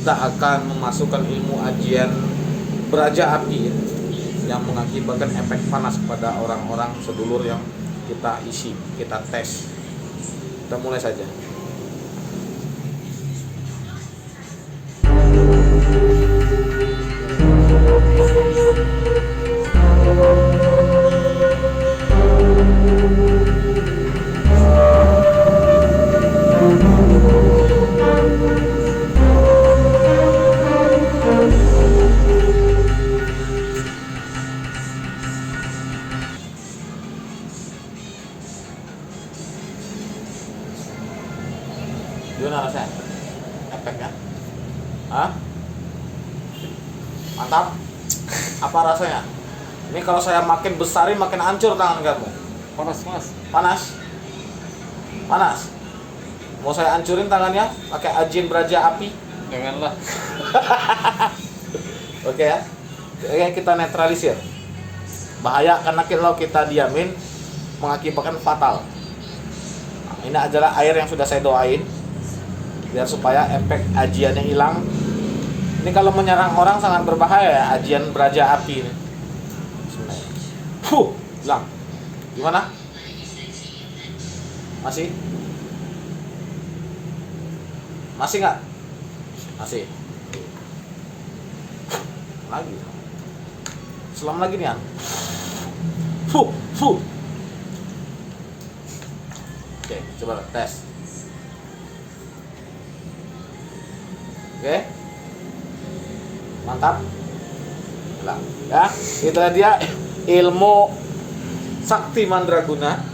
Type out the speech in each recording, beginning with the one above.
kita akan memasukkan ilmu ajian beraja api yang mengakibatkan efek panas kepada orang-orang sedulur yang kita isi, kita tes. Kita mulai saja. Gimana rasanya? Efeknya? Hah? Mantap? Apa rasanya? Ini kalau saya makin besarin makin hancur tangan kamu. Panas. Panas? Panas? Mau saya hancurin tangannya pakai ajian beraja api? Janganlah. Oke ya. Oke, kita netralisir. Bahaya karena kalau kita diamin mengakibatkan fatal. Nah, ini adalah air yang sudah saya doain biar supaya efek ajiannya hilang. Ini kalau menyerang orang sangat berbahaya ya, ajian beraja api ini. Hilang. Gimana? Masih? Masih nggak? Masih. Lagi. Selam lagi nih, An. Oke, coba tes. Oke. Mantap. Hilang. Ya, itulah dia ilmu sakti mandraguna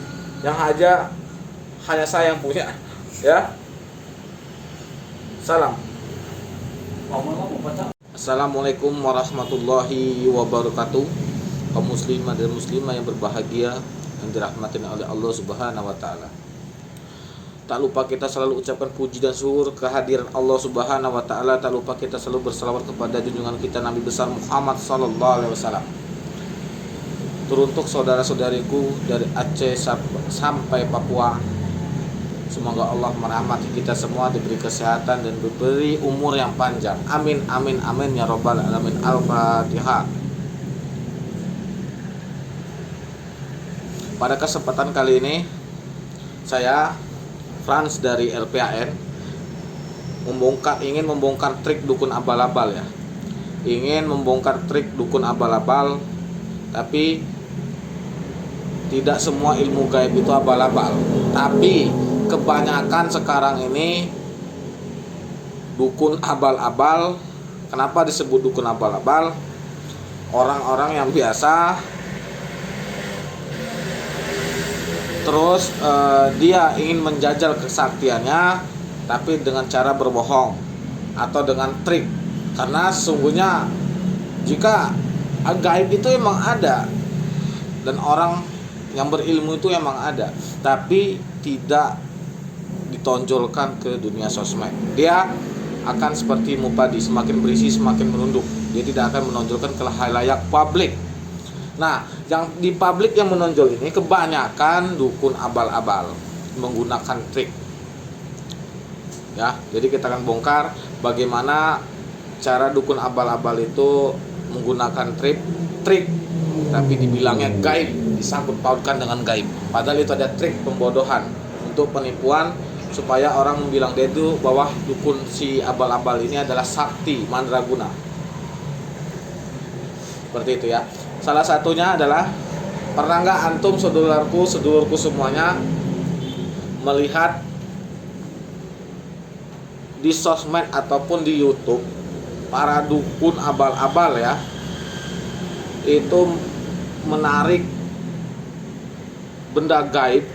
yang hanya saya yang punya. Ya. Salam. Assalamualaikum warahmatullahi wabarakatuh. Kaum muslimah dan muslimah yang berbahagia yang dirahmati oleh Allah Subhanahu wa taala. Tak lupa kita selalu ucapkan puji dan syukur kehadiran Allah Subhanahu wa taala. Tak lupa kita selalu berselawat kepada junjungan kita Nabi besar Muhammad sallallahu alaihi wasallam. Teruntuk saudara-saudariku dari Aceh sampai Papua, semoga Allah merahmati kita semua, diberi kesehatan dan diberi umur yang panjang. Amin amin amin ya rabbal alamin. Al-Fatihah. Pada kesempatan kali ini saya Frans dari LPAN ingin membongkar trik dukun abal-abal ya. Ingin membongkar trik dukun abal-abal, tapi tidak semua ilmu gaib itu abal-abal. Tapi kebanyakan sekarang ini dukun abal-abal. Kenapa disebut dukun abal-abal? Orang-orang yang biasa terus dia ingin menjajal kesaktiannya tapi dengan cara berbohong atau dengan trik. Karena sesungguhnya jika gaib itu emang ada dan orang yang berilmu itu emang ada, tapi tidak ditonjolkan ke dunia sosmed. Dia akan seperti mupadi, semakin berisi semakin menunduk. Dia tidak akan menonjolkan ke khalayak publik. Nah, yang di publik yang menonjol ini kebanyakan dukun abal-abal menggunakan trik. Ya, jadi kita akan bongkar bagaimana cara dukun abal-abal itu menggunakan trik, tapi dibilangnya gaib, disangkut pautkan dengan gaib. Padahal itu ada trik pembodohan untuk penipuan supaya orang membilang dia itu bahwa dukun si abal-abal ini adalah sakti mandraguna. Seperti itu ya. Salah satunya adalah, pernah nggak antum sedulurku semuanya melihat di sosmed ataupun di YouTube para dukun abal-abal ya itu menarik benda gaib,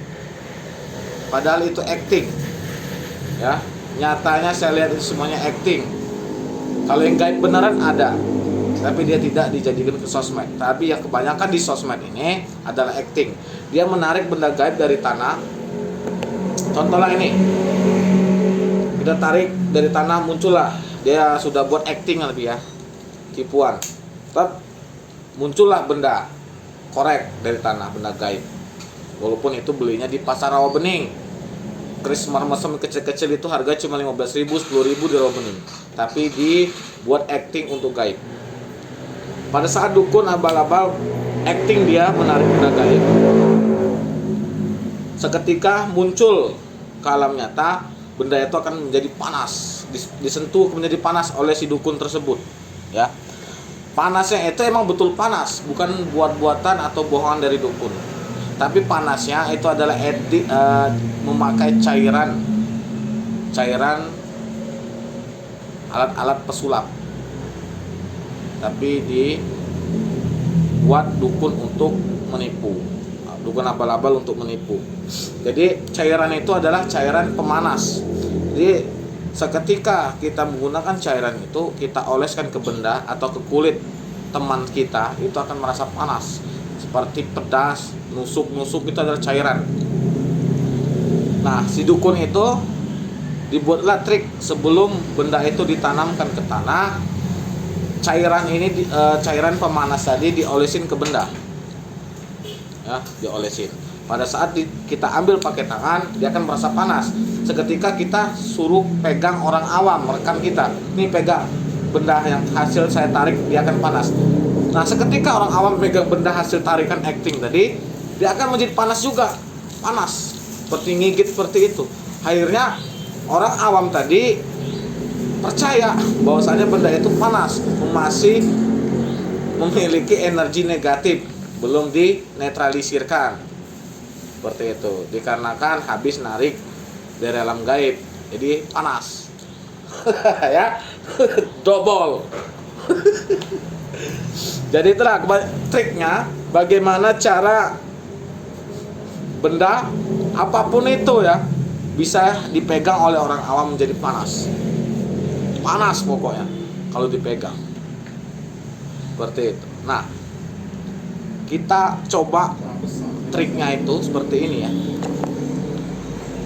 padahal itu acting ya. Nyatanya saya lihat itu semuanya acting. Kalau yang gaib beneran ada, tapi dia tidak dijadikan ke sosmed. Tapi yang kebanyakan di sosmed ini adalah acting. Dia menarik benda gaib dari tanah. Contohnya ini, kita tarik dari tanah, muncullah. Dia sudah buat acting lebih ya, tipuan. Tetap muncullah benda korek dari tanah, benda gaib. Walaupun itu belinya di pasar rawa bening, trismar mesem kecil-kecil itu harga cuma 15.000, 10.000 di Robening. Tapi dibuat acting untuk gaib. Pada saat dukun abal-abal acting dia menarik benda gaib, seketika muncul ke alam nyata, benda itu akan menjadi panas, disentuh menjadi panas oleh si dukun tersebut, ya. Panasnya itu emang betul panas, bukan buat-buatan atau bohongan dari dukun. Tapi panasnya itu adalah memakai cairan alat-alat pesulap. Tapi dibuat dukun untuk menipu, dukun abal-abal untuk menipu. Jadi cairan itu adalah cairan pemanas. Jadi seketika kita menggunakan cairan itu, kita oleskan ke benda atau ke kulit teman kita, itu akan merasa panas, seperti pedas, nusuk-nusuk, itu adalah cairan. Nah, si dukun itu dibuatlah trik sebelum benda itu ditanamkan ke tanah. Cairan pemanas tadi diolesin ke benda, ya, diolesin. Pada saat kita ambil pakai tangan, dia akan merasa panas. Seketika kita suruh pegang orang awam, rekan kita, nih pegang benda yang hasil saya tarik, dia akan panas. Nah, seketika orang awam pegang benda hasil tarikan acting tadi, dia akan menjadi panas juga, panas, seperti ngigit seperti itu. Akhirnya orang awam tadi percaya bahwasanya benda itu panas, masih memiliki energi negatif, belum dinetralisirkan, seperti itu, dikarenakan habis narik dari alam gaib, jadi panas. Ya, double. Jadi itulah triknya, bagaimana cara benda apapun itu ya bisa dipegang oleh orang awam menjadi panas. Panas pokoknya kalau dipegang, seperti itu. Nah, kita coba triknya itu seperti ini ya.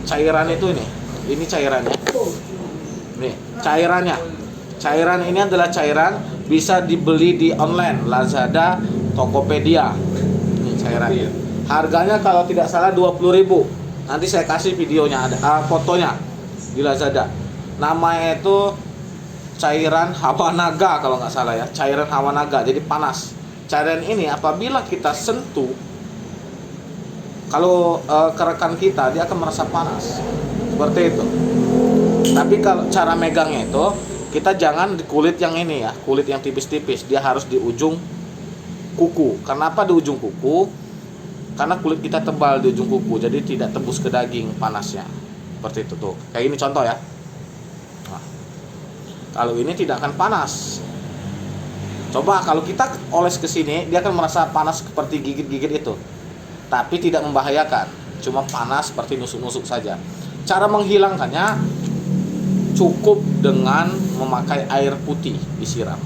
Cairan itu ini cairannya. Nih, cairannya. Cairan ini adalah cairan bisa dibeli di online, Lazada, Tokopedia. Ini cairannya. Harganya kalau tidak salah 20.000. Nanti saya kasih videonya, ada fotonya di Lazada. Namanya itu cairan hawa naga kalau nggak salah ya, cairan hawa naga, jadi panas. Cairan ini apabila kita sentuh, kalau ke rekan kita, dia akan merasa panas, seperti itu. Tapi kalau cara megangnya itu, kita jangan di kulit yang ini ya, kulit yang tipis-tipis, dia harus di ujung kuku. Kenapa di ujung kuku? Karena kulit kita tebal di ujung kuku, jadi tidak tembus ke daging panasnya, seperti itu tuh. Kayak ini contoh ya. Kalau ini tidak akan panas. Coba kalau kita oles ke sini, dia akan merasa panas seperti gigit-gigit itu. Tapi tidak membahayakan, cuma panas seperti nusuk-nusuk saja. Cara menghilangkannya cukup dengan memakai air putih disiram.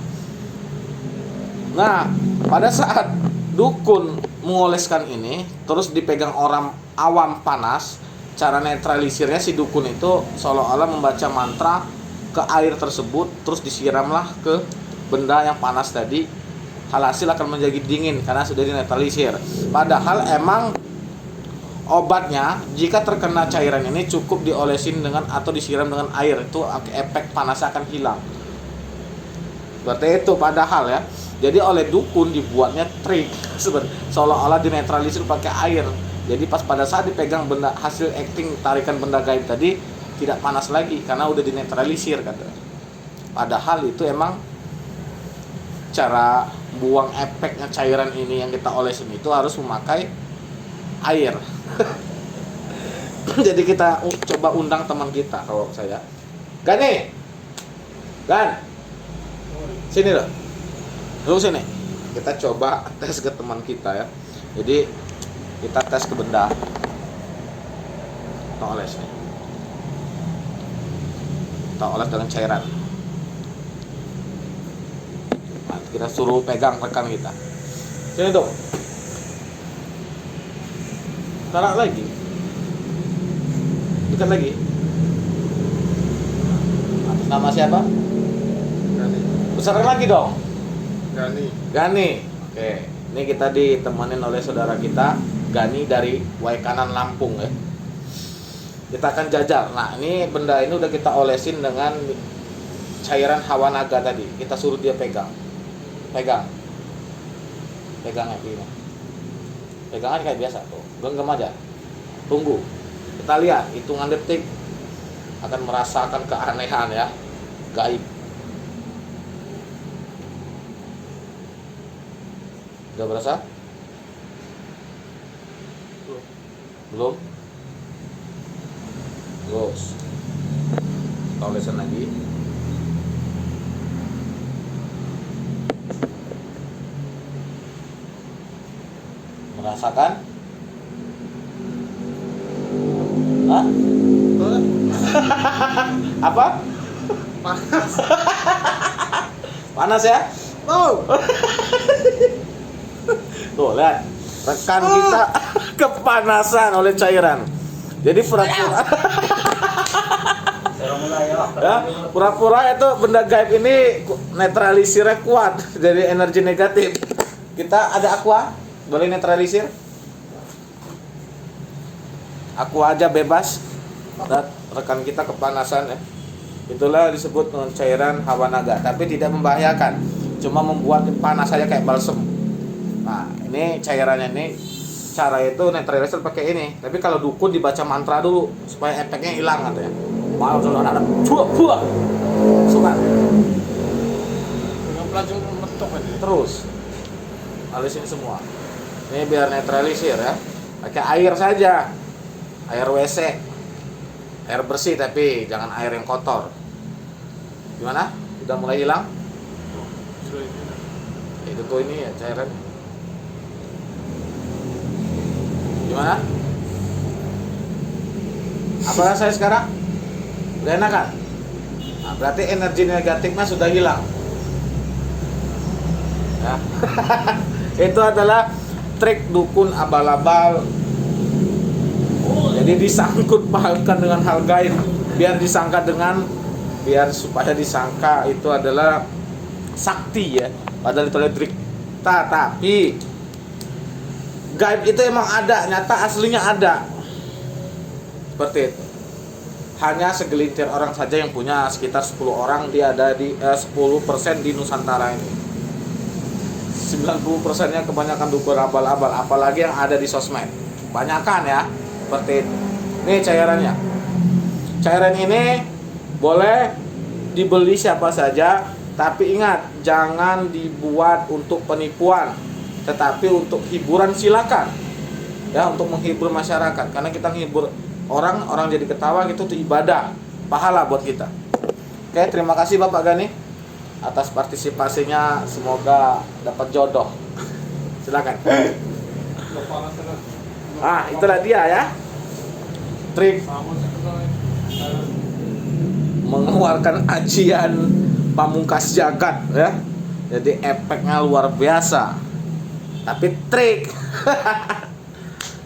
Nah, pada saat dukun mengoleskan ini, terus dipegang orang awam panas, cara netralisirnya si dukun itu seolah-olah membaca mantra ke air tersebut, terus disiramlah ke benda yang panas tadi. Alhasil akan menjadi dingin karena sudah dinetralisir. Padahal emang obatnya jika terkena cairan ini cukup diolesin dengan atau disiram dengan air, itu efek panasnya akan hilang. Berarti itu padahal ya. Jadi oleh dukun dibuatnya trik seolah-olah dinetralisir pakai air. Jadi pas pada saat dipegang benda hasil acting tarikan benda gaib tadi, tidak panas lagi karena udah dinetralisir kata. Padahal itu emang cara buang efeknya cairan ini yang kita olesin itu harus memakai air. Jadi kita coba undang teman kita, kalau saya Gani, Gan, sini loh, lu sini. Kita coba tes ke teman kita ya. Jadi kita tes ke benda, kita oles nih. Kita oles dengan cairan. Nah, kita suruh pegang rekan kita. Sini dong. Tarik lagi. Dekat lagi. Atas nama siapa? Gani. Besarkan lagi dong. Gani. Gani. Oke. Ini kita ditemenin oleh saudara kita Gani dari Waikanan, Lampung ya. Kita akan jajal. Nah, ini benda ini udah kita olesin dengan cairan hawa naga tadi. Kita suruh dia pegang. Pegang api ini. Pegangan kayak biasa tuh. Genggam aja. Tunggu. Kita lihat hitungan detik akan merasakan keanehan ya. Gaib. Udah berasa? Belum? Terus kita olesin lagi. Merasakan? Hah? Apa? Panas. Panas ya? Oh. Tuh, lihat. Rekan kita kepanasan oleh cairan. Jadi pura-pura ya, pura-pura itu benda gaib ini netralisirnya kuat. Jadi energi negatif. Kita ada aqua, boleh netralisir. Aqua aja bebas. Dan rekan kita kepanasan ya. Itulah disebut dengan cairan hawa naga, tapi tidak membahayakan. Cuma membuat panas saja kayak balsem. Nah, ini cairannya ini cara itu netralisir pakai ini. Tapi kalau dukun dibaca mantra dulu supaya efeknya hilang katanya. Malah ada buah. Suka. Dengan pelacung mentok aja. Terus alisin semua. Ini biar netralisir ya. Pakai air saja. Air WC. Air bersih tapi jangan air yang kotor. Gimana? Udah mulai hilang? Itu tuh ini ya cairan. Gimana? Apa rasanya sekarang? Udah enak kan? Nah, berarti energi negatifnya sudah hilang. Ya. Itu adalah trik dukun abal-abal. Jadi disangkut pautkan dengan hal gaib, biar supaya disangka itu adalah sakti ya. Padahal itu adalah trik. Tapi gaib itu emang ada, nyata aslinya ada. Seperti itu. Hanya segelintir orang saja yang punya, sekitar 10 orang dia ada di 10% di Nusantara ini. 90%-nya kebanyakan dukun abal-abal, apalagi yang ada di sosmed. Banyakan ya. Seperti itu. Ini cairannya. Cairan ini boleh dibeli siapa saja, tapi ingat jangan dibuat untuk penipuan, tetapi untuk hiburan silakan. Ya, untuk menghibur masyarakat, karena kita menghibur orang jadi ketawa gitu tuh ibadah, pahala buat kita. Oke, terima kasih Bapak Gani atas partisipasinya, semoga dapat jodoh. Silakan. Ah, itulah dia ya. Trik mengeluarkan ajian pamungkas jagat ya. Jadi efeknya luar biasa. Tapi trik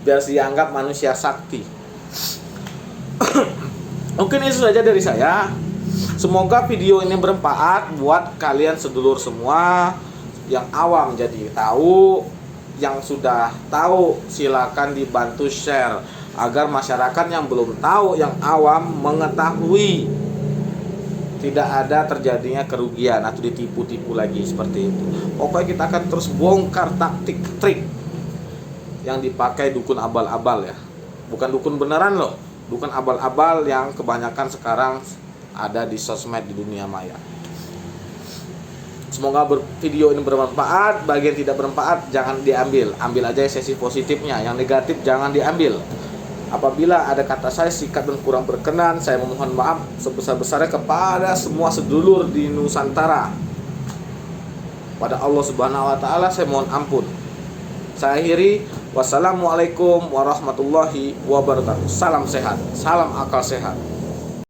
biar dianggap manusia sakti. Mungkin itu saja dari saya. Semoga video ini bermanfaat buat kalian sedulur semua yang awam jadi tahu, yang sudah tahu silakan dibantu share agar masyarakat yang belum tahu, yang awam mengetahui, tidak ada terjadinya kerugian atau ditipu-tipu lagi seperti itu. Pokoknya kita akan terus bongkar taktik trik yang dipakai dukun abal-abal ya. Bukan dukun beneran loh, dukun abal-abal yang kebanyakan sekarang ada di sosmed di dunia maya. Semoga video ini bermanfaat. Bagi yang tidak bermanfaat jangan diambil. Ambil aja sesi positifnya, yang negatif jangan diambil. Apabila ada kata saya sikap dan kurang berkenan, saya memohon maaf sebesar-besarnya kepada semua sedulur di Nusantara. Pada Allah Subhanahu wa taala saya mohon ampun. Saya akhiri, wassalamualaikum warahmatullahi wabarakatuh. Salam sehat, salam akal sehat.